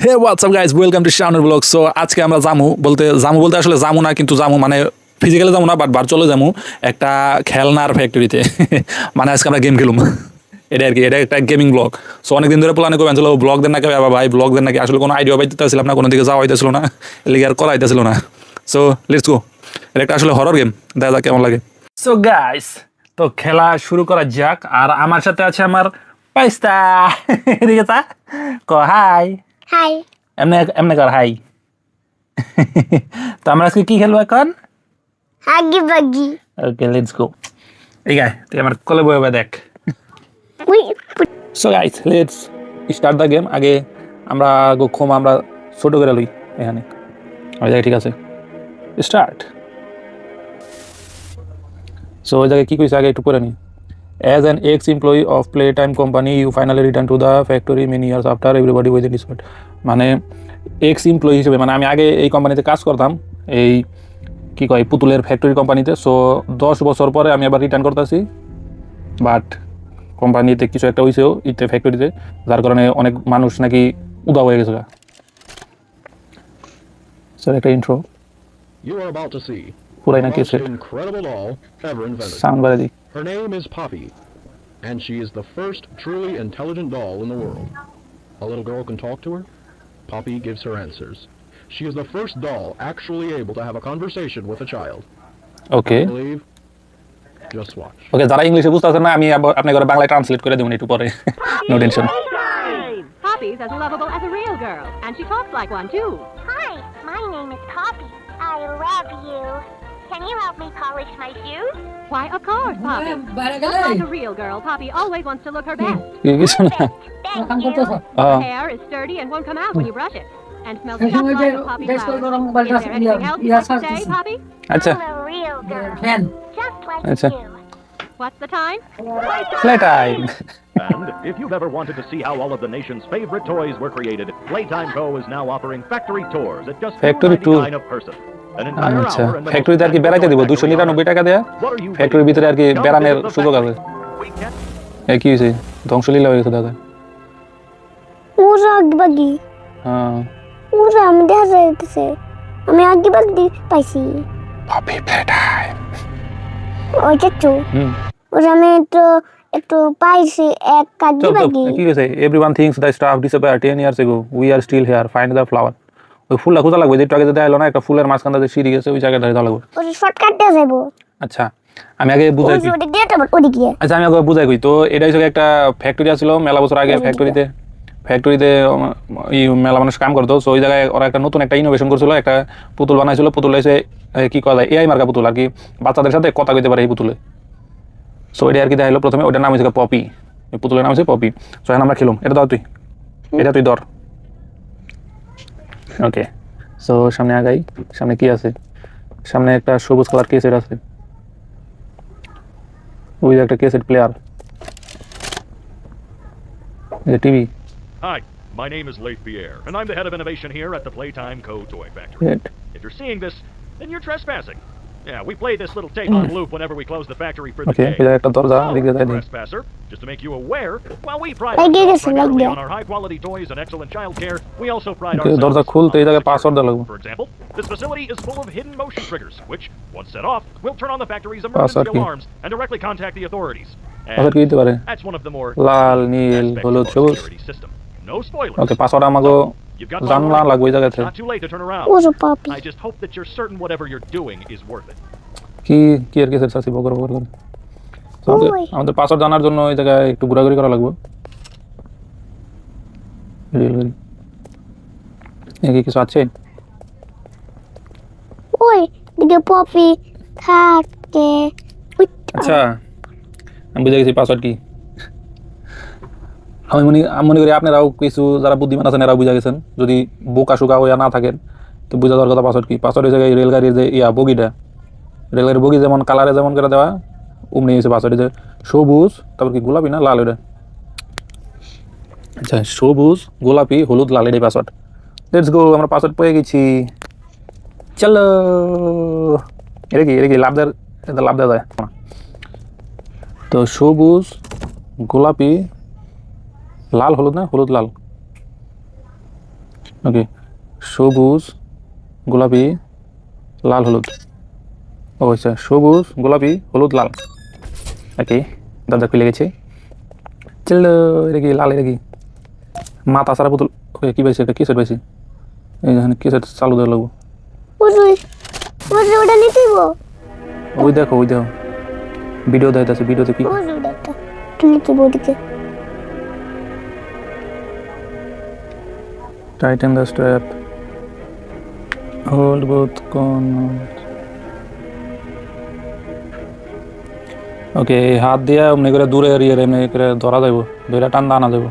Hey what's up guys, welcome to শাওনের blog. So আজকে আমরা জামু বলতে আসলে জামু না, কিন্তু জামু মানে ফিজিক্যালি যাবো না, বাট ভার্চুয়ালি যাবো একটা খেলনার ফ্যাক্টরিতে। মানে আজকে আমরা গেম খেলুম, এটা আর কি, এটা একটা গেমিং ব্লগ। সো অনেকদিন ধরে প্ল্যান করবেন ছিল ব্লগ দেন নাকি ভাই, ব্লগ দেন নাকি, আসলে কোনো আইডিয়া পাইতেছিলাম না, কোনো দিকে যাওয়া হইতেছিল না, এলিগে আর করা হইতেছিল না। সো লেটস গো, এটা একটা আসলে হরর গেম, দেখা যাক কেমন লাগে। সো গাইস, তো খেলা শুরু করা যাক। আর আমার সাথে আছে আমার পাইস্তা, এদিকে তা ক হাই। হাই। এমনি এমনি কর হাই। তো আমরা আজকে কি খেলবো এখন? হাগি বাগি। Okay let's go. এই গাই তুই আমার কোলে বয়ে দেখ। We so guys let's start the game. আগে আমরা ক্ষমা আমরা ছোট করে লই এখানে, ওই জায়গায় ঠিক আছে, স্টার্ট। সো ওই জায়গায় কি কইছে আগে একটু পড়ে নি। As an ex-employee of Playtime Company, you finally return to the factory many years after everybody was in dispute. মানে এক্স এমপ্লয়ি হিসেবে, মানে আমি আগে এই কোম্পানিতে কাজ করতাম, এই কি কয় পুতুলের ফ্যাক্টরি কোম্পানিতে। সো 10 বছর পরে আমি আবার রিটার্ন করতেছি, বাট কোম্পানিতে কিছু একটা হয়েছেও ইতে ফ্যাক্টরিতে, যার কারণে অনেক মানুষ নাকি উদা হয়ে গেছে। স্যার একটা intro You are about to see পুরাই the নাকি most set incredible doll ever invented. Sound বাড়াই দিই। Her name is Poppy, and she is the first truly intelligent doll in the world. A little girl can talk to her. Poppy gives her answers. She is the first doll actually able to have a conversation with a child. Okay Believe? Just watch. ওকে, যারা ইংলিশে বুঝতে পারছেন না, আমি আপনার ঘরে বাংলায় translate করে দেবো একটু পরে, no tension. Poppy's as lovable as a real girl, and she talks like one too. Hi, my name is Poppy. I love you. Can you help me polish my shoes? Why, of course, Poppy. Just like a real girl, Poppy always wants to look her best. কিছু না। Thank you. Her hair is sturdy and won't come out when you brush it, and smells just like a poppy flower. Is there anything else you'd like to say, Poppy? আচ্ছা I'm a real girl, just like Acha. you. What's the time? Play time. And if you've ever wanted to see how all of the nation's favorite toys were created, Playtime Co. is now offering factory tours at just Factory tour. $2.99 a person. An entire আচ্ছা, hour in the ফ্যাক্টরিতে আর কি বেড়াইতে দিব 299 টাকা দেয়া, What are you ফ্যাক্টরির ভিতরে আর কি waiting for? বেড়ানোর Come visit the সুযোগ আছে। factory. We can't এ কি হয়েছে, ধ্বংসলীলা হয়ে গেছে দাদা। ওরা হাগি বাগি। হ্যাঁ, ওরা আমি দেখা যাইতেছে। আমি হাগি বাগি পাইছি। Poppy Playtime. ওই চাচু। ওরা আমি একটু পাইছি এক হাগি চল তো, বাগি। কি হয়েছে? Everyone things the staff disappear 10 years ago. We are still here. Find the flower. ওই ফুলটা খোঁজা লাগবে, যেটা আগে দেখা এলো না, একটা ফুলের মাঝখান দিয়ে সিঁড়ি গেছে, ওই জায়গাটা ধরা লাগবে। ওরা শর্টকাট দিয়ে যাবো। আচ্ছা আমি আগে বুঝাই ওই ওদিক দিয়ে তারপর ওদিক দিয়ে। আচ্ছা আমি আগে বুঝাই কই। তো এটা হচ্ছে একটা ফ্যাক্টরি ছিল মেলা বছর আগে, ফ্যাক্টরিতে মেলা মানুষ কাম করতো। সো ওই জায়গায় ওরা একটা নতুন একটা ইনোভেশন করছিল, একটা পুতুল বানাইছিল। পুতুল হয়েছে কি করা যায়, এআই মার্কা পুতুল আর কি, বাচ্চাদের সাথে কথা কইতে পারে এই পুতুলে। সো এটা আর কি দেখাইলো প্রথমে, ওটার নাম হচ্ছে পপি, ওই পুতুলের নাম হচ্ছে পপি। সো এখন আমরা খেলুম, এটা ধর তুই, এটা তুই ধর। ওকে, সো সামনে আগাই। সামনে কি আছে? সামনে একটা সবুজ কালার কেসেট আছে, ওই একটা cassette player, TV. Hi, my name is Leif Pierre, and I'm the head of innovation here at the Playtime Co. Toy Factory. If you're seeing this, then you're trespassing. Yeah, we play this little tape on loop whenever we close the factory for the okay, day. এটা একটা দরজা, So, এদিকে যাই দিই। trespasser, just to make you aware, while we pride Like ourselves this, like primarily that. on our high-quality toys and excellent childcare, we also pride Okay, ourselves দরজা খুলতে এই on জায়গায় security. পাসওয়ার্ড দেওয়া লাগবে। For example, this facility is full of hidden motion triggers, which, once set off, will turn on the factory's emergency Password কি? alarms and directly contact the authorities. Password কি দিতে পারে? That's one of the more লাল, নীল, aspects হলুদ, of our সবুজ। security system. No spoilers. Okay, password আমাকে You've got my জানলা warning. লাগবে ওই জায়গাতে। It's not too late to turn around. ওরা পাপি। I just hope that you're certain whatever you're doing is worth it. কি কি আর কেসেট আছে বকর বকর করে। So, ওই। আমাদের পাসওয়ার্ড জানার জন্য এই জায়গায় একটু ঘোরাঘুরি করা লাগবে। এদিকে কিছু আছে? ওই দিকে পপি থাকে। আচ্ছা আমি বুঝে গেছি পাসওয়ার্ড কি। আমি মনে করি আপনারাও কিছু যারা বুদ্ধিমান আছেন এরাও বুঝে গেছেন। যদি বোকা শুকা হইয়া না থাকেন তো বুঝা যাওয়ার কথা পাসওয়ার্ড কি। পাসওয়ার্ড হচ্ছে এই রেলগাড়ির যে বগিটা, রেলগাড়ির বগি যেমন কালারে যেমন করে দেওয়া, অমনি হয়েছে পাসওয়ার্ড হচ্ছে সবুজ, তারপর কি গোলাপি না লাল, ওটা আচ্ছা সবুজ গোলাপি হলুদ লাল, এটাই পাসওয়ার্ড। লেটস গো, আমরা পাসওয়ার্ড পেয়ে গেছি, চলো। এটা কি লাভ দেওয়ার, এটা লাভ দেওয়া যায় না। তো সবুজ গোলাপি লাল হলুদ, না হলুদ লাল, ওকে সবুজ গোলাপি লাল হলুদ ও আচ্ছা সবুজ গোলাপি হলুদ লাল ওকে দরজা খুলে গেছে চলো এটা কি লাল এটা কি মাথা সারা পুতুল ওকে কি পাইছি এটা কিসের পাইছি এই দেখেন কিসের চালু দেওয়া লাগবো ওটা নিতেইব ওই দেখো ভিডিও দেখাইতেছে ভিডিওতে কি ওটা নিতেইব ওদিকে tighten the strap hold both corners ওকে হাত দিয়া এমনি করে দূরে এরিয়ে এমনি করে ধরা যাইব ধরে টান আনা যাইব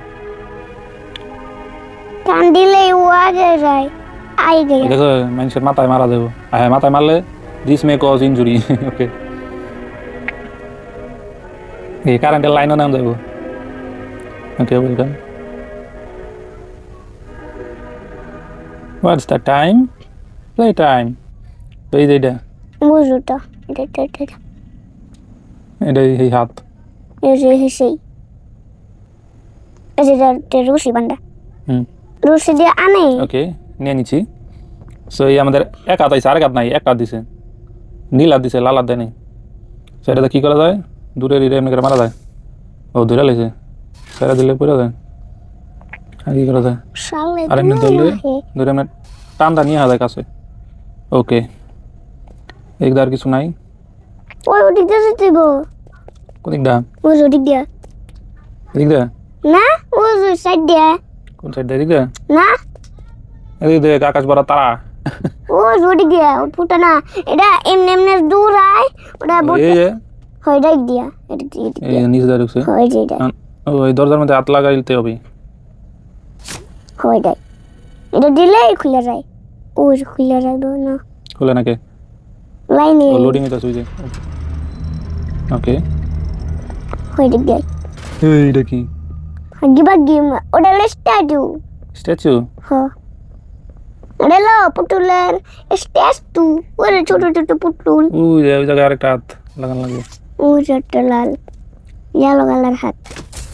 টান দিলে ও আগে যায় আগে দেখো মানুষের মাথায় মারা যাইব হ্যাঁ মাথায় মারলে দিস মে কজ ইনজুরি ওকে এই কারেন্টের লাইনও নাম যাইব okay welcome What's the time? Play time. এই যে এটা বুঝুটা এটা এই হাত এই সেই এই যে রুশি বান্ডা রুশি দিয়ে আনে ওকে নিয়ে নিচ্ছি সো এই আমাদের এক হাত আছে আরেক হাত নাই এক হাত দিছে নীল হাত দিছে লাল হাত দেয় নাই সেটাতে কী করা যায় দূরে দিলে এমনি করে মারা যায় ও দূরে লেগেছে সেটা দিলে পড়ে যায় আর কি করা যায় শালে আর এমনি ধরলে এমনি টানটা নিয়ে যায় কাছে ওকে একদা আর কিছু নাই ওই ওদিক দিয়ে যেতেইব কোদিকটা ওই ওদিক দিয়ে এদিক দে না ওই সাইড দিয়ে কোন সাইড এদিক দে না এদিক দে আকাশ ভরা তারা ওই ওদিক দিয়ে ফুটা না এটা এমনি দূর আয় ওটা এই যে হয় ডাক দিয়া এটা এই নিচে দাঁড়িয়ে ঢুকছে হয় যেটা ওই দরজার মধ্যে হাত লাগাইতে হবে হয় ডাক এটা দিলেই খুলে যায় ওই খুলে যাবে না খুলে নাকি লাইনে ও লোডিং এটা সুইজে ওকে হয় ডাক দিয়ে এইটা কি হাগি ওটা স্ট্যাচু স্ট্যাচু হ্যাঁ ওটা লো পুতুলের স্ট্যাচু ওরে ছোট ছোট পুতুল ওই জায়গায় আরেকটা হাত লাগান লাগবে ওই একটা লাল ইয়েলো কালার হাত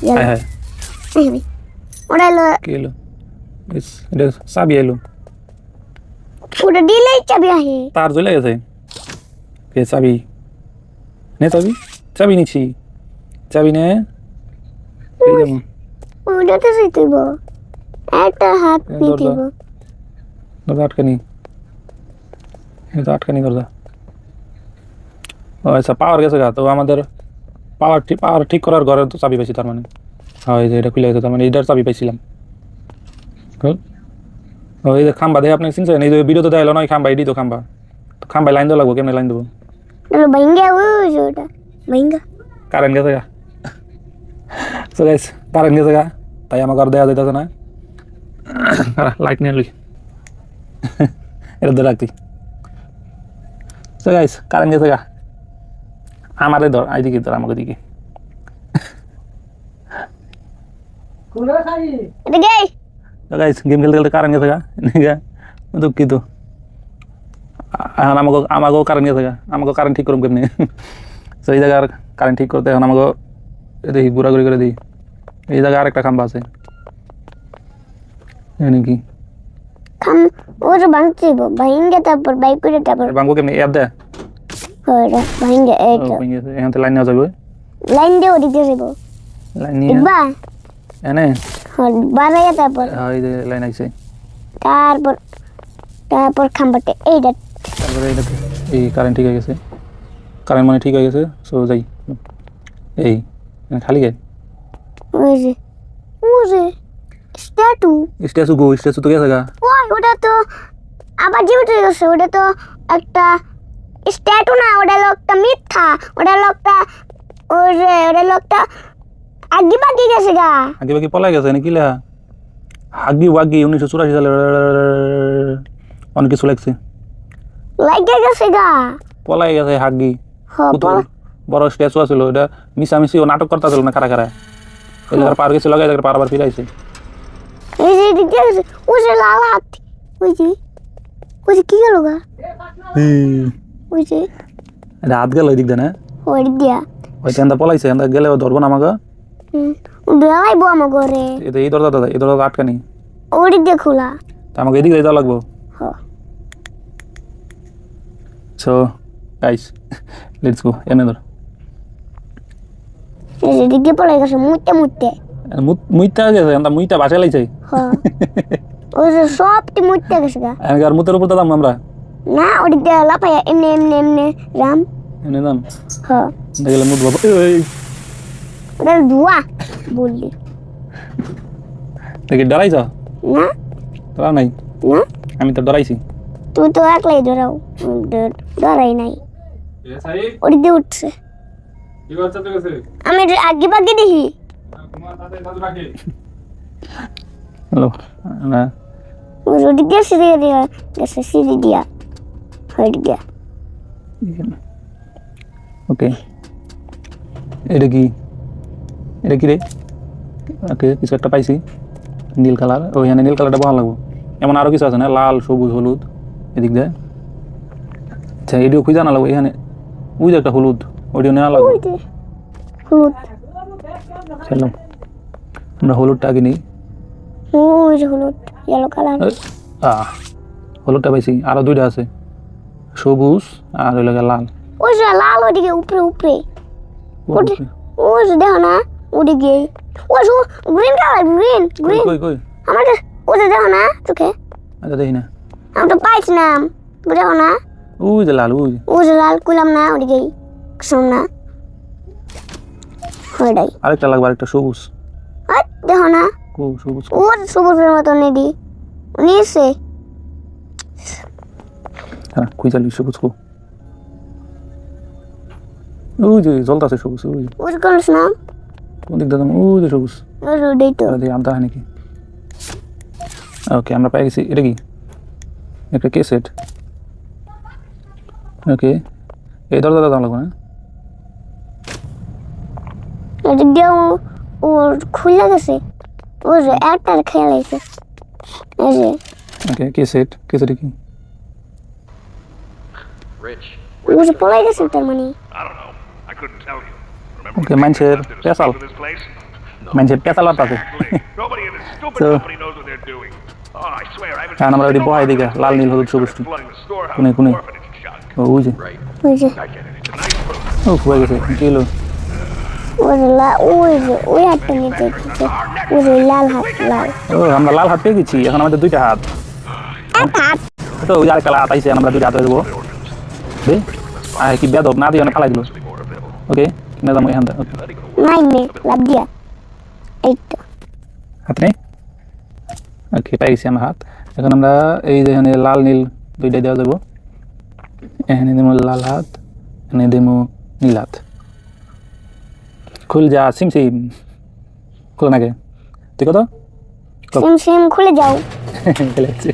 হ্যাঁ হ্যাঁ ওটা লো কি এলো এটা চাবি এলো ওটা দিলেই চাবি আহে তার জ্বলে গেছে কে চাবি নে চাবি নিচ্ছি চাবি নে এই যেমন ওটাতে যেতেইব একটা হাত নিতেইব দরজা আটকানি এটা আটকানি দরজা ও আচ্ছা পাওয়ার গেছে গা তো আমাদের পাওয়ার ঠিক করার ঘরের তো চাবি পাইছি তার মানে হ্যাঁ এই যে এটা খুলে গেছে তার মানে এইটার চাবি পাইছিলাম ও এই যে খাম্বা দেখে আপনি চিনছেন এই যে ভিডিওতে দেখাইলো না খাম্বা এডি তো খাম্বায় লাইন দেওয়া লাগবো কেমনি লাইন দেবো ভাঙ্গা ওই ওটা ভাঙ্গা কারেন্ট গেছে গা সো গাইস কারেন্ট গেছে গা তাই আমাকে আর দেওয়া যাইতেছে না লাইট নিয়ে লই এটা ধরে রাখতি সো গাইস কারেন্ট গেছে গা আমারে ধর এইদিকে ধর আমাকে দিকে এটা গে তো গাইস গেম খেলতে খেলতে কারেন্ট গেছে গা দুঃখিত এখন আমাকেও কারেন্ট গেছে গা আমাকেও কারেন্ট ঠিক করুন কেমনি সো এই জায়গার কারেন্ট ঠিক করতে এখন আমাকেও দেখি ঘোরাঘুরি করে দিই এই জায়গায় আরেকটা খাম্বা আছে নাকি খাম ওর ভাঙতে ভাঙ্গা তারপর বাইক করে তারপর বাঙ্গো কেমনি অ্যাপ দেয় ওরা ভাঙ্গা এইটা এখান থেকে লাইন নেওয়া যাবে লাইন দিয়ে ওদিক দিয়ে যাবো লাইন নিয়ে ইবা এনে বাড়াইয়া তারপর এই যে লাইন আইছে তারপর খাম্বাতে এইটা তারপরে এটাতে এই কারেন্ট ঠিক হয়ে গেছে কারেন্ট মানে ঠিক হয়ে গেছে সো যাই এই খালি গে ওই যে স্ট্যাচু স্ট্যাচু তো গেছে গা ওই ওটা তো আবার জীবিত হয়ে গেছে ওটা তো একটা স্ট্যাচু না ওটা লোকটা মিথ্যা ওটা লোকটা আগে বাকি গেছে গা আগে বাকি পলাই গেছে নাকি লেখা হাগি ওয়াগি 1984 সালে অনেক কিছু লাগছে লাগে গেছে গা পলাই গেছে হাগি বড় স্ট্যাচু আছিল এটা মিশামিশি ও নাটক করতে ছিল না কারা এই জায়গার পার গেছিল এই জায়গার পার আবার ফিরাইছে এই যে দিক দিয়ে গেছে ওই যে লাল হাত ওই যে কি গেল গা ওই যে এটা হাত গেল ওই দিক দিয়ে না ওই দিক দিয়া ওই তেন্দা পলাইছে এন্দা গেলে ধরবো না আমাকে ডরাইবো আমার ঘরে এই দরজা আটকানি ওই দিক দিয়ে খোলা তা আমাকে এদিকে যাওয়া লাগবো। হ্যাঁ সো গাইস লেটস গো। এনে ধর এই যে দিকে পড়ে গেছে মুইতে মুইতে। মুইতা গেছে আমরা মুইতা বাসা লাইছে। হ্যাঁ ওই যে সবটি মুইতে গেছে গা। আর মুতের উপর দাম আমরা না ওদিক দিয়ে লাফাইয়া এমনি এমনি এমনি রাম। এনে দাম হ্যাঁ দেখলে মুত বাবা এই ওটা ধোয়া বললি দেখি ডরাইছ না ডরা নাই না আমি তো ডরাইছি। তুই তো একলাই ধরাও ধরাই নাই ওদিক দিয়ে উঠছে আমি আগে বাগে দেখি হ্যালো না ওদিক দিয়ে সিঁড়ি দিয়া গেছে সিঁড়ি দিয়া ওইদিক দিয়া ওকে এটা কি রে? ওকে কিছু একটা পাইছি নীল কালার। ওইখানে নীল কালারটা ভালো লাগবো। এমন আরো কিছু আছে না লাল সবুজ হলুদ এদিক দিয়ে। আচ্ছা এটিও খুঁজে আনা লাগবো। এখানে ওই যে একটা হলুদ ওইটিও নেওয়া লাগবে। ওই যে হলুদ চলো আমরা হলুদটা আগে নিই। ওই যে হলুদ ইয়েলো কালার হলুদটা পাইছি আরো দুইটা আছে সবুজ আর ওই লাগে লাল। ওই যে লাল ওদিকে উপরে উপরে ওই যে দেখো না ওদিকে ওই যে গ্রিন কালার গ্রিন গ্রিন কই কই আমার ওই যে দেখো না চোখে আচ্ছা দেখি না আমি তো পাইছিলাম দেখো না ওই যে লাল ওই যে লাল কুলাম না ওদিকে শোনা ওইটাই আরেকটা লাগবে আরেকটা সবুজ। দেখো না সবুজ ওর সবুজের মতো নেডি নিয়েছে হ্যাঁ খুঁজালি সবুজ কো ওই যে জলতাছে সবুজ ওই যে ওই কলস না কোন দিক দাম ওই যে সবুজ ওই রোডেই তো আরে আমটা হয় নাকি? ওকে আমরা পেয়ে গেছি। এটা কি একটা কেসেট? ওকে এই দরজাটা দাম লাগবে না? এদিক দিয়ে ওর খুলে গেছে ওর একটা খেয়াল আছে এই যে ওকে কেসেট কি? Rich. ও যে পলাই গেছে তার মানে I don't know. I couldn't tell you. Remember Okay, when মানুষের we left this পেশাল to this place? মানুষের পেশাল আছে। Nobody in this stupid So- company knows what they're doing. Oh, I swear, I haven't কারণ আমরা ওই বহাই দিকে লাল নীল হলুদ সবুজ flooding the storehouse কোনে with কোনে orphanage junk. ওই যে ওই যে I get it. It's a nice room. ও হয়ে গেছে কি হলো? ওই যে ওই যে ওই হাতটা নিতে দিচ্ছে ওই যে লাল হাত লাল ও আমরা লাল হাত পেয়ে গেছি এখন আমাদের দুইটা হাত। একটা হাত তো ওই আরেকটা হাত আইছে আমরা দুইটা হাত হয়ে যাবো। দে আর কি বেদব না দিয়ে অনেক ফালাই দিল। ওকে না দাম এখান থেকে নাই নে লাভ দিয়া এই তো হাত নেই। ওকে পেয়ে গেছি আমার হাত। এখন আমরা এই যে এখানে লাল নীল দুইটা দেওয়া যাবো। এখানে দেবো লাল হাত এখানে দেবো নীল হাত। খুল যা সিম খুলে নাকি তুই কত সিম সিম খুলে যাও খেলে গেছে।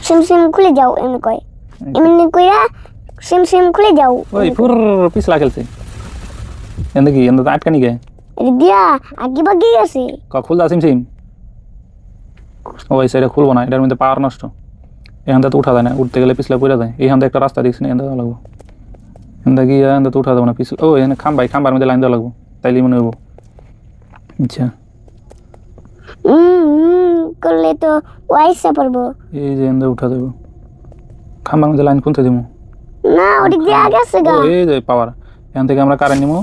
সিম সিম খুলে যাও এমনি কয় এমনি কইরা সিম সিম খুলে যাও ওই পুর পিছলা খেলছে এনে কি এনে আটকা নিকে এদিক দিয়া আগে বাগে গেছে খুল যা সিম ওই সাইডে খুলবো না এটার মধ্যে পাওয়ার নষ্ট। এখান থেকে তো উঠা যায় না উঠতে গেলে পিছলা পড়ে যায়। এইখান থেকে একটা রাস্তা দেখছি না এখান থেকে লাগবো এখান থেকে গিয়ে এখান থেকে উঠা যাবো না পিছলা। ও এখানে খাম্বার মধ্যে লাইন দেওয়া লাগবো তাইলে মনে হইব। আচ্ছা করলে তো ওয়াইসা পড়বো এই যে এখান থেকে উঠা যাবো খাম্বার মধ্যে লাইন কোনতে দেবো না ওদিক দিয়ে আগে আছে গা এই যে পাওয়ার এখান থেকে আমরা কারেন্ট নিবো।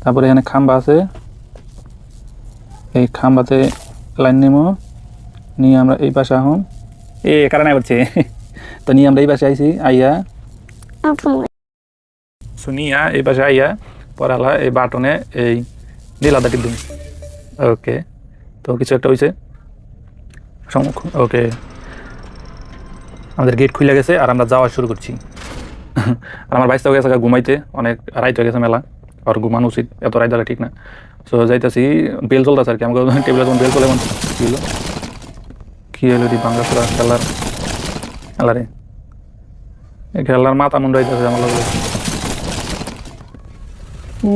তারপরে এখানে খাম্বা আছে এই খাম্বাতে লাইন নিবো নিয়ে আমরা এই পাশে আহম এ কারেন্ট আইছে তো নিয়ে আমরা এই পাশে আইছি আইয়া শুনিয়া এই পাশে আইয়া পরে আলা এই বাটনে এই নীলাদা টিপ দিন। ওকে তো কিছু একটা হয়েছে সম্মুখ। ওকে আমাদের গেট খুলে গেছে আর আমরা যাওয়া শুরু করছি। আর আমার বাইশটাও গেছে ঘুমাইতে অনেক রাইত হয়ে গেছে মেলা আর ঘুমানো উচিত এত রাইত ঠিক না। সো যাইতেছি বেল চলতেছে আর কি আমাকে টেবিলে যখন বেল চলে এমন কী হলো কী হলো রে বাঙ্গাসুরা খেলারে এই খেলার মাথা মুন্ড হইতেছে আমার লাগলো। ও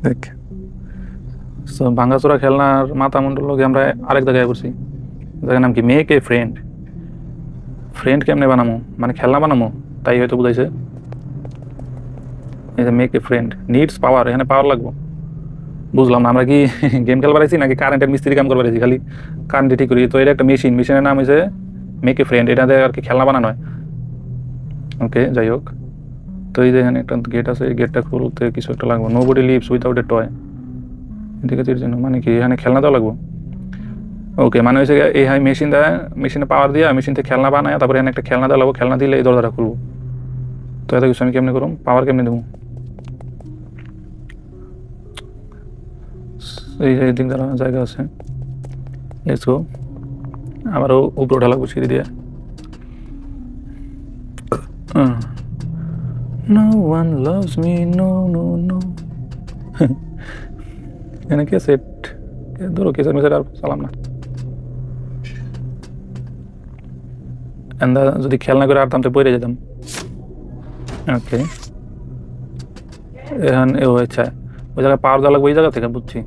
দেখ সো ভাঙ্গাচোরা খেলনার মাথা মুন্ডুর লোক আমরা আরেক জায়গায় করছি জায়গার নাম কি মেক এ ফ্রেন্ড কেমনে বানামো মানে খেলনা বানামো তাই হয়তো বুঝাইছে। এই যে মেক এ ফ্রেন্ড নিডস পাওয়ার এখানে পাওয়ার লাগবো বুঝলাম না আমরা কি গেম খেলবার আছি নাকি কারেন্টের মিস্ত্রি কাম করবার আছি, খালি কারেন্টে ঠিক করি। তো এটা একটা মেশিনের নাম হয়েছে মেক এ ফ্রেন্ড, এটাতে আর কি খেলনা বানানো হয়। ওকে, যাই হোক, তো এই যে এখানে একটা গেট আছে, এই গেটটা খুলতে কিছু একটা লাগবে। Nobody leaves without a toy, এদিকে জন্য মানে কি এখানে খেলনা দেওয়া লাগবে। ওকে, মানে হয়েছে এই হাই মেশিন দেয়, মেশিনে পাওয়ার দিয়ে মেশিন থেকে খেলনা বানায়, তারপরে এখানে একটা খেলনা দেওয়া লাগবো, খেলনা দিলে এই দরজাটা খুলবো। তো এত কিছু আমি কেমনি করুম, পাওয়ার কেমনি দেবো? এই যে দিক দ্বারা জায়গা আছে, লেটস গো। আবারও উপরে ওঠা লাগবো সিঁড়ি দিয়ে। No one loves me, no, no, no. এখানে কে সেট ধরো, কেসের মেসেট আর চালাম না। এন্দা যদি খেলনা করে আরতাম তো পড়ে যেতাম। ওকে, এখন ও আচ্ছা, ওই জায়গায় পাওয়ার দেওয়া লাগবে, ওই জায়গা থেকে বুঝছি।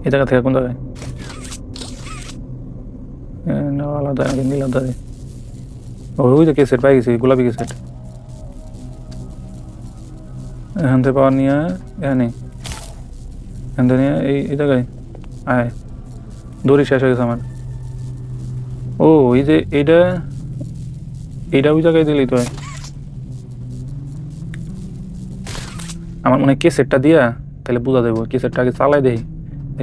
এই জায়গা থেকে কোন জায়গায় আলাদা নাকি নীল আলাদা? ওই যে কেসেট পাই গেছি, গোলাপি কেসেট। এখান থেকে পাওয়ার নিয়ে এখানে, এখান থেকে নিয়ে এই জায়গায় আয়, দড়ি শেষ হয়ে গেছে আমার। ও এই যে এইটা ওই জায়গায় দিলেই তো হয়। আমার মনে হয় কেসেটটা দিয়া তাহলে বোঝা দেবো, কেসেটটা আগে চালাই দেই,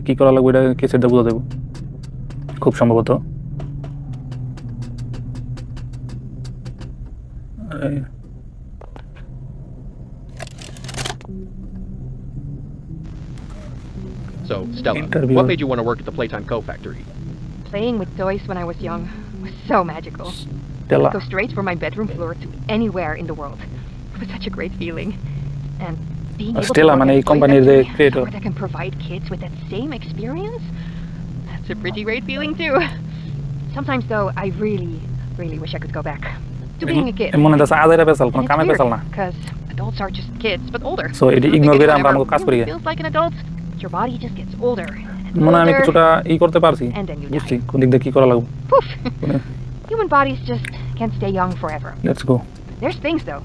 কি করা লাগবে এটা কেসেটটা বোঝা দেবো খুব সম্ভবত। So, Stella, Interview. what made you want to work at the Playtime Co. factory? Playing with toys when I was young was so magical. Stella. Go straight from my bedroom floor to anywhere in the world. It was such a great feeling. And being able Stella, to work মানে at এই a toy কোম্পানির যে factory creator. where I can provide kids with that same experience, that's a pretty great feeling too. Sometimes though, I really wish I could go back to being a kid. মনে হচ্ছে আজাইরা পেছাল, কোনো And কামে it's পেছাল না। weird, because adults are just kids, but older. So, এটি I think ignore it's করে আমরা whenever আমাকে কাজ করি। feels like an adult, but your body just gets older and মনে হয় আমি older, কিছুটা করতে পারছি, and then you বুঝছি die. কোন দিক দিয়ে কি করা লাগবে। Poof. Human bodies just can't stay young forever. Let's go. There's things though,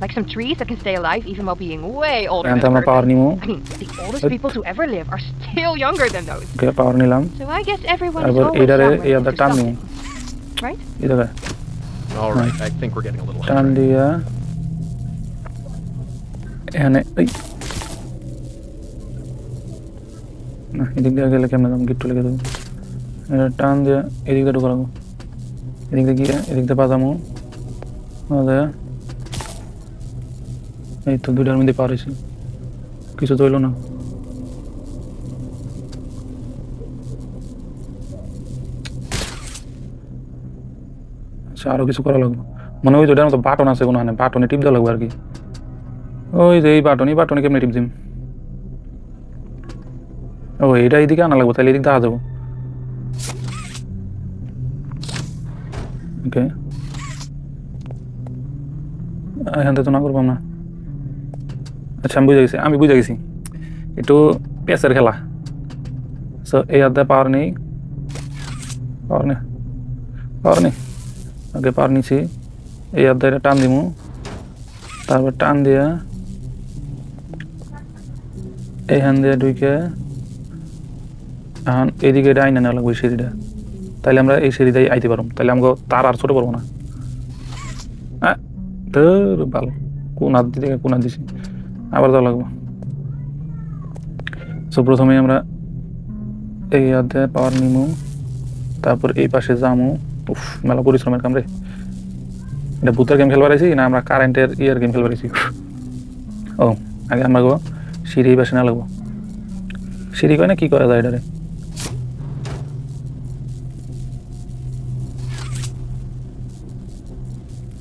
like some trees that can stay alive even while being way older এখান than থেকে a আমরা পাওয়ার person. নিমু। I mean, the oldest people to ever live are still younger than those. ওকে, পাওয়ার নিলাম। So I guess everyone is তারপর always এইটারে young when এই it আদা comes to টান নিমু, something, right? এই জায়গায় All right, I think we're getting a little টান দিয়া এখানে এই না, এদিক দিয়ে গেলে কেমন দাম গিট্টু লেগে দেবো। এটা টান দিয়ে এদিক দিয়ে ঢুকাবো, এদিক দিয়ে গিয়ে এদিক দিয়ে বাজামো, এই তো দুইটার মধ্যে পার হয়েছি, কিছু তো হইলো না। আচ্ছা, আরো কিছু করা লাগবে মনে হয়। ওইটার মতো বাটন আছে কোনো, বাটনে টিপ দেওয়া লাগবে আর কি। ওই যে এই বাটনে কেমনি টিপ দিম? ও এটা এইদিকে আনা লাগবো, তাহলে এদিক দেখা যাবো। ওকে, এখান থেকে তো না করবো না। আচ্ছা, আমি বুঝে গেছি একটু পেসের খেলা। সো এই হাতে পাওয়ার নেই ওকে, পাওয়ার নিছি। এই হাতে এটা টান দিমু, তারপর টান দিয়া এইখান দিয়ে ঢুকে এখন এইদিকে এটা আইনা নেওয়া লাগবে সিঁড়িটা, তাইলে আমরা এই সিঁড়িটাই আইতে পারবো, তাইলে আমাকে তার আর ছোট পড়বো না। ভালো, কোন হাত দিতে কোন হাত দিছি, আবার দেওয়া লাগবো। সো প্রথমে আমরা এই হাতে পাওয়ার নিমু, তারপর এই পাশে যামু। উফ, মেলা পরিশ্রমের কাম রে। এটা ভূতের গেম খেলবার আইছি না আমরা কারেন্টের গেম খেলবার আইছি? ও, আগে আমরা গো সিঁড়ি এই পাশে না লাগবো। সিঁড়ি কয় না, কি করা যায় এটারে?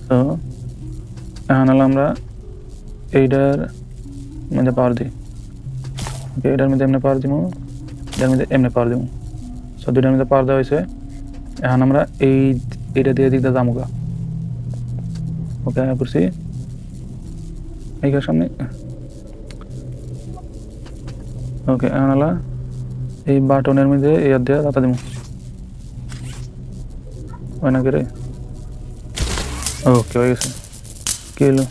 তো এখন হলো আমরা এইটার মধ্যে পাওয়ার দিই, এটার মধ্যে এমনি পাওয়ার দিব, এটার মধ্যে এমনি পাওয়ার দিব। সো দুইটার মধ্যে পাওয়ার দেওয়া হয়েছে। এখন আমরা এইটা দিয়ে দিকটা যামুগা। ওকে, করছি এইটার সামনে। ওকে, এখন হলো এই বাটনের মধ্যে এই হাত দিয়ে দাতা দিব, হয় না রে? ওকে, হয়ে গেছে। কি হলো?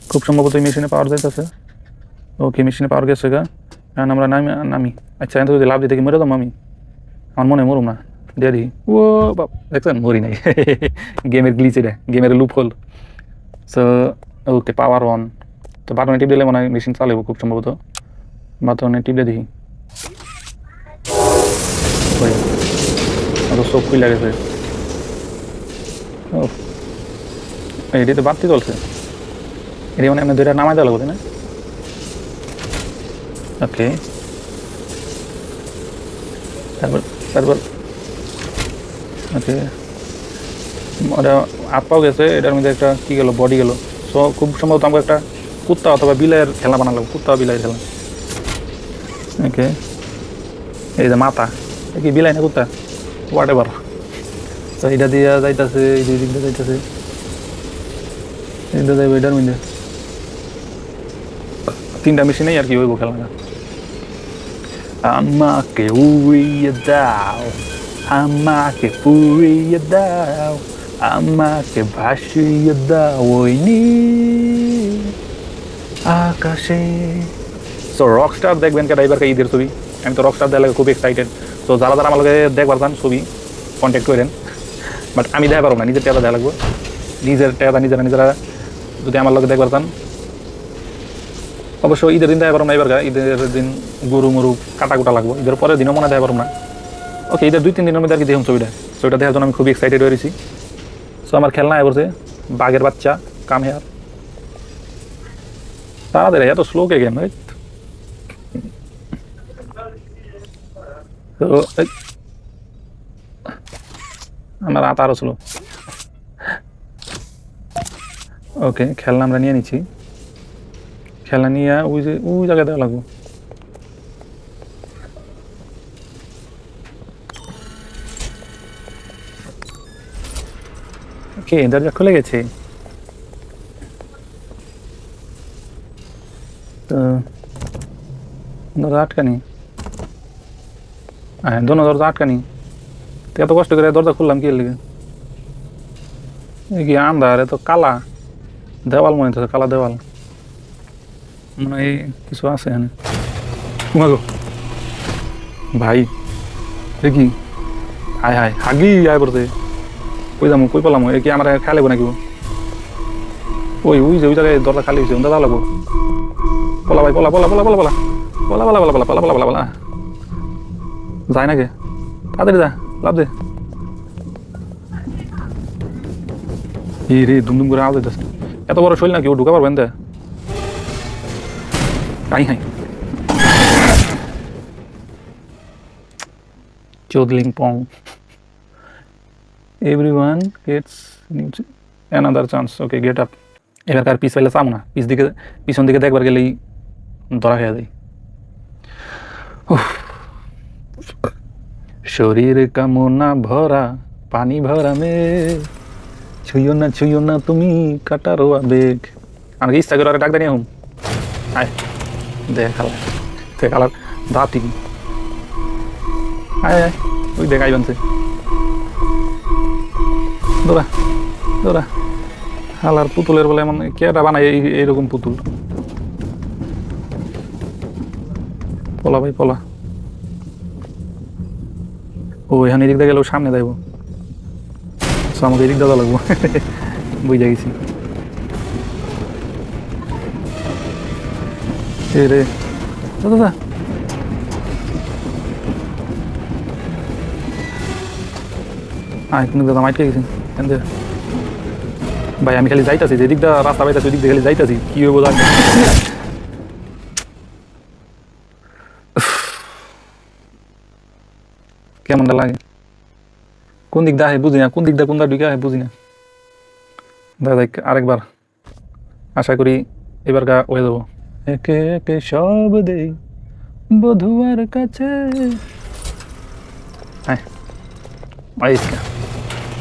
খুব সম্ভবত এই মেশিনে পাওয়ার যাইতেছে। ওকে মেশিনে পাওয়ার গেছে গা, এখন আমরা নামি। আচ্ছা এখন যদি লাভ দিতে কি মরে যাবো আমি? আমার মনে মরুম না, দিয়ে দিই। ও বাপ, দেখছেন মরি নাই। গেমের গ্লিচ এটা, গেমের loophole. So okay, power on. তো বাটনে টিপ দিলে মনে হয় মেশিন চালাবো খুব সম্ভবত। বাটনে টিপ দিয়ে দেখি। ওই চোখ খুলে গেছে। ও এটি তো বাড়তি চলছে, এটি মানে এমনি দুইটা নামাই দেওয়া লাগবে না? ওকে, তারপর ওকে, ওটা হাত পাও গেছে, এটার মধ্যে একটা কী গেল, বডি গেল। সো খুব সম্ভবত আমাকে একটা কুত্তা অথবা বিলাইয়ের খেলা বানালো, কুত্তা বা বিলাইয়ের খেলা। ওকে, এই যে মাথা, কি বিলাই না কুত্তা, হোয়াট এভার। তো এটা দিয়ে যাইতেছে, এই দুই দিক দিয়ে যাইতেছে, এটা যাইব এটার মধ্যে। তিনটা মেশিনেই আর কি হইব খেলাটা। আমাকে উড়িয়ে দাও, আমাকে পুড়িয়ে দাও, আমাকে ভাসিয়ে দাও ওই নীল আকাশে। সো রকস্টার দেখবেন কেটা এবার ঈদের ছবি, আমি তো রকস্টার দেখার লাগে খুব এক্সাইটেড। তো যারা যারা আমার লগে দেখবার চান ছবি কন্ট্যাক্ট করেন, বাট আমি দেখা পারবো না, নিজের টেয়াটা দেখা লাগবো, নিজের টেয়াটা নিজেরা যদি আমার লগে দেখবার চান। অবশ্য ঈদের দিন দেখা পারবো না, এবার ঈদের দিন গরু মরু কাটা লাগবো, ঈদের পরের দিনও মনে দেখা পারবো না। ওকে, ঈদের 2-3 দিনের মধ্যে আর কি দেখুন ছবিটা দেখার জন্য আমি খুবই এক্সাইটেড হয়েছি। সো আমার খেলনা এবারছে বাঘের বাচ্চা, কাম হেয়ার। তাড়াতাড়ি, এত স্লো কে গেম। তো আমার হাত আরও স্লো। ওকে, খেলনা আমরা নিয়ে নিচ্ছি, খেলনা নিয়ে ওই জায়গায় দেওয়া লাগবো। ওকে, দরজা খুলে গেছে। তো দরজা আটকানি, হ্যাঁ দোনো দরজা আটকানি। তো এত কষ্ট করে দরজা খুললাম কি লেগে? কি আন্ধার, এত কালা দেওয়াল মনে হচ্ছে, কালা দেওয়াল মনে হয় কিছু আছে এখানে। ঘুমাগো ভাই, দেখি হাই হাগি আয় পড়ছে। কই যাবো, কই পেলাম? এ কি আমার খেয়াল লাগবো নাকি? ওই জায়গায় দরজা খালি হয়েছে, দাদা লাগবো। পলা ভাই, পলা যায় নাকি? তাড়াতাড়ি যা, লাভ দে। এই রে দুম করে আওয়াজ দিতেছে, এত বড় শৈল নাকি ও ঢুকা পারবেন? হাই চোদলিং পং। Everyone gets another chance. Okay, get up. এবারকার পিছ পাইলে চামো না, পিছন দিকে দেখবার গেলেই ধরা খেয়ে যায়। শরীর কামনা ভরা, পানি ভরা মে, ছুঁয়ো না তুমি কাটারো আবেগ। আমাকে ইচ্ছা করে ডাক দাঁড়িয়ে হুম, আয় দেখালার দাঁত ঠিকই। আয় ওই দেখ আই বানছে, দৌড়া। হালার পুতুলের বলে এমন কেটা বানায় এইরকম পুতুল। পলা ভাই পলা। ও এখানে এদিক দিয়ে গেলেও সামনে যাইব, আমাকে এদিক দাদা লাগবো। বুঝে গেছি। এ রে দাদা, কিন্তু দাদা মাইটকে গেছি ভাই। আমি খালি যাইতাছি, যেদিক দা রাস্তা পাইতাছি ওই দিক দিয়ে খালি যাইতাছি, কি হইব জানি। কেমনটা লাগে, কোন দিক দা বুঝি না, কোন দিকটা ঢুকে বুঝি না। দাদা আরেকবার, আশা করি এবার গা হয়ে যাবো। একে একে সব দেই বধুয়ার কাছে।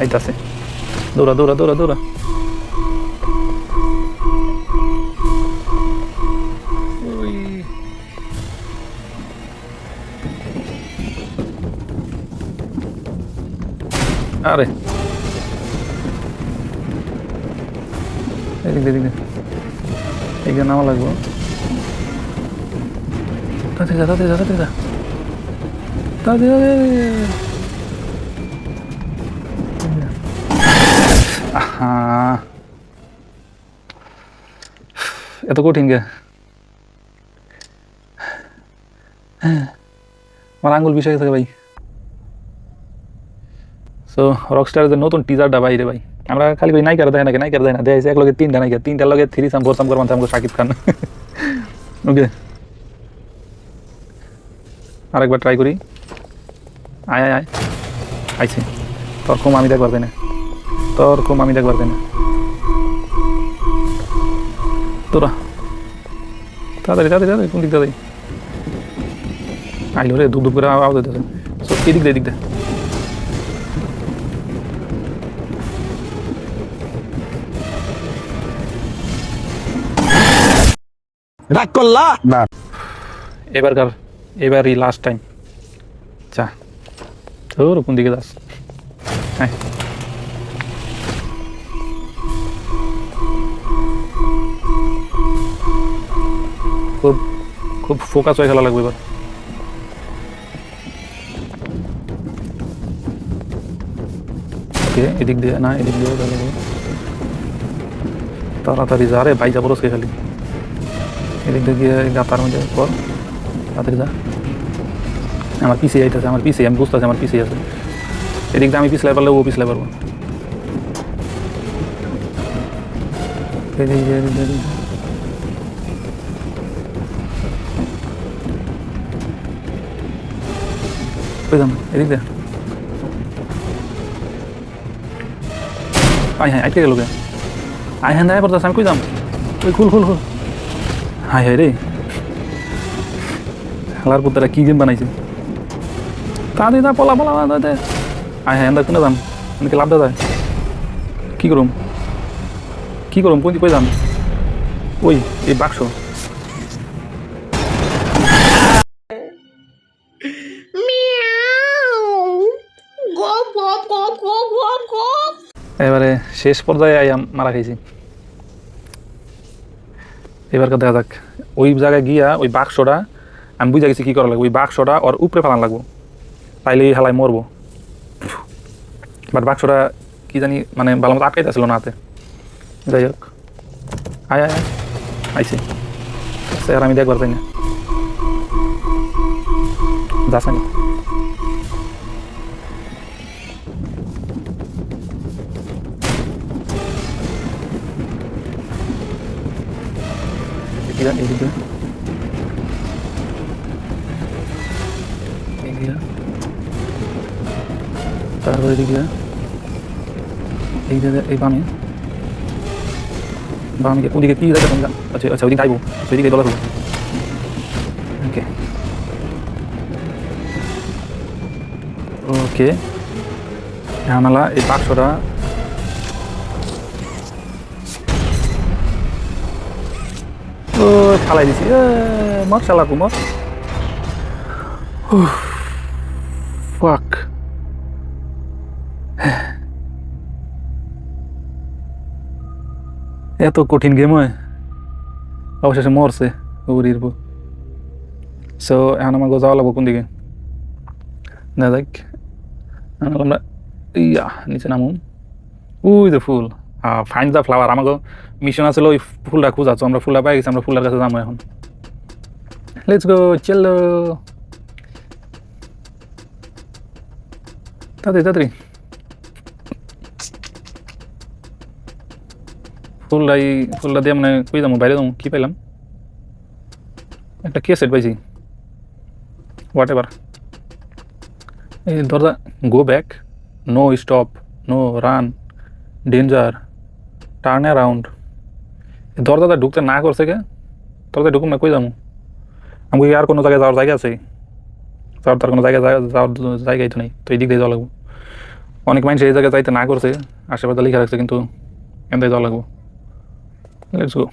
আইতাছে, দৌড়া। আরে এদিকে নামা লাগবো। তাড়াতাড়ি যা তাড়াতাড়ি যা তাড়াতাড়ি যা তাড়াতাড়ি এত কঠিন গে আমার আঙ্গুল বিষয় থাকে ভাই সো রকস্টারের যে নতুন টিজারটা বাইরে ভাই আমরা খালি ভাই নায়িকারা দেয় নাকি নায়িকারা দেয় না দেয় এক লগে তিনটা নায়িকা তিনটার লগে 3 সাম 4 সাম করবান আমাকে শাকিব খান ওকে আরেকবার ট্রাই করি আয় আয় আয় আইছি তোর কম আমি দেখবার তাই না তোর কম আমি দেখবার তাই না তোরা তাড়াতাড়ি তাড়াতাড়ি তাড়াতাড়ি কোন দিক তাড়াতাড়ি আইলো রে দুপ দুপ করে আওয়াজ দিতেছে সো এদিক দে এদিক দে রাগ করলা না এবারই লাস্ট টাইম চা তোর কোন দিকে যাস হ্যাঁ খুব খুব ফোকাস হয়ে খেলা লাগবে এবার ওকে এদিক দিয়ে না এদিক দিয়ে তাড়াতাড়ি যা রে ভাই যাবো খালি এদিক দিয়ে গিয়ে গাতার মধ্যে পর তাড়াতাড়ি যা আমার পিছিয়ে আইতেছে আমার পিছিয়ে আমি বুঝতেছি আমার পিছিয়ে আছে এদিক দিয়ে আমি পিছলাই পারলে ও পিছলাই পারবো এদিক দিয়ে আয় হ্যাঁ আইতে গেল কে আয় হ্যাঁ দেয় পড়তেছে আমি কই যাম ওই খুল খুল খুল হায় হায় রে খেলার পুতারা কি গেম বানাইছে তাড়াতাড়ি যা পলা পলা আয় হ্যাঁ এন্দা কোনে যাম এনেকে লাভ দেওয়া যায় কি করুম কোন কই যাম ওই এই বাক্স এবারে শেষ পর্যায়ে মারা খাইছি এবারকে দেখা যাক ওই জায়গায় গিয়া ওই বাক্সটা আমি বুঝে গেছি কী করা লাগবে ওই বাক্সটা ওর উপরে ফেলান লাগবো তাইলে এই হালায় মরবো বাট বাক্সটা কি জানি মানে ভালো মতো আটকাইতেছিল না হাতে যাই হোক আয় আয় আইসি স্যার আমি দেখবার চাই না যাসানি এদিকে তারপর এদিকে এই বামে ওদিকে কি জায়গা তুমি আচ্ছা আচ্ছা ওইদিকে আইবো সেদিকে দলা করবো ওকে ওকে জানালা এই বাক্সটা ও ফালাই দিছি মর চালাকু মর ফাক এত কঠিন গেম হয় অবশেষে মরছে উড়ির সো এখন আমাকে যাওয়া লাগবো কোন দিকে না দেখ আমরা ইয়া নিচে নামুন উই দ্য ফুল ফাইন্ড দ্য ফ্লাওয়ার আমাকে মিশন আসলে ওই ফুলটা খুঁজাচ্ছ আমরা ফুলটা পাই গেছি আমরা ফুলটার কাছে যাবো এখন লেটস গো চলো তাড়াতাড়ি তাড়াতাড়ি ফুলটা দিয়ে মানে কই যাবো বাইরে যাবো কি পাইলাম একটা কেসেট পাইছি হোয়াট এভার এই দরজা go back no stop no run danger turn around দরজাটা ঢুকতে না করছে কে দরজা ঢুকুম না কই যাবো আমাকে আর কোনো জায়গায় যাওয়ার জায়গা আছে যাওয়ার তার কোনো জায়গায় যাওয়ার জায়গাই তো নেই তো এই দিক দিয়ে যাওয়া লাগবো অনেক মানুষ এই জায়গায় যাইতে না করছে আশেপাশে লিখা রাখছে কিন্তু এমনি যাওয়া লাগবো লেটস গো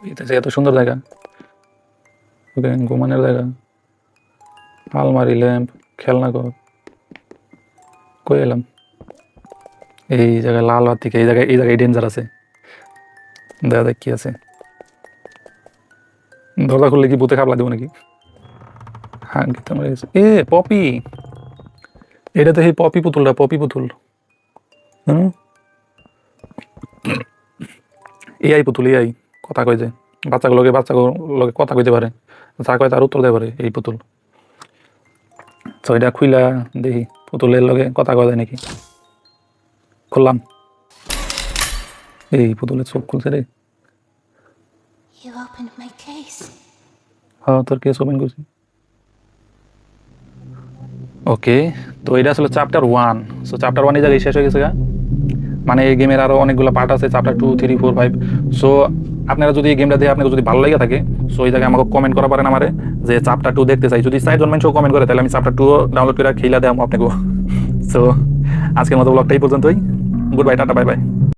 এটা এত সুন্দর জায়গা ঘুমানোর জায়গা আলমারি ল্যাম্প খেলনা ঘর কই এলাম এই জায়গায় লাল বাতি, এই জায়গায় ডেঞ্জার আছে, দেখা যাক কি আছে। দরজা খুললে কি ভূতে খাবলা দিব নাকি? হ্যাঁ এ পপি, এটা তো এই পপি পুতুলটা, পপি পুতুল। এআই পুতুল, এআই কথা কয় যে বাচ্চাগুলোকে কথা কইতে পারে, যা কয় তার উত্তর দেয় পারে এই পুতুল। তো এটা খুইলা দেখি পুতুলের লগে কথা কয় যায় নাকি। খুললাম, এই পুতুলের চোখ খুলছে রে। You opened my case. হ্যাঁ তোর কেস ওপেন করছি। ওকে, তো এটা আসলে চ্যাপ্টার 1। সো চ্যাপ্টার 1 এই জায়গায় শেষ হয়ে গেছে গা। মানে এই গেমের আরও অনেকগুলো পার্ট আছে, চ্যাপ্টার 2, 3, 4, 5। সো আপনারা যদি এই গেমটা দিয়ে আপনাকে যদি ভালো লাগে থাকে, সো এই জায়গায় আমাকে কমেন্ট করা পারেন আমারে যে চ্যাপ্টার 2 দেখতে চাই। যদি 4 জন মানুষও কমেন্ট করে তাহলে আমি চ্যাপ্টার 2 ডাউনলোড করে খেলা দেবো আপনাকে। সো আজকের মতো ব্লগটা এই পর্যন্তই। Good bye, tata, bye bye.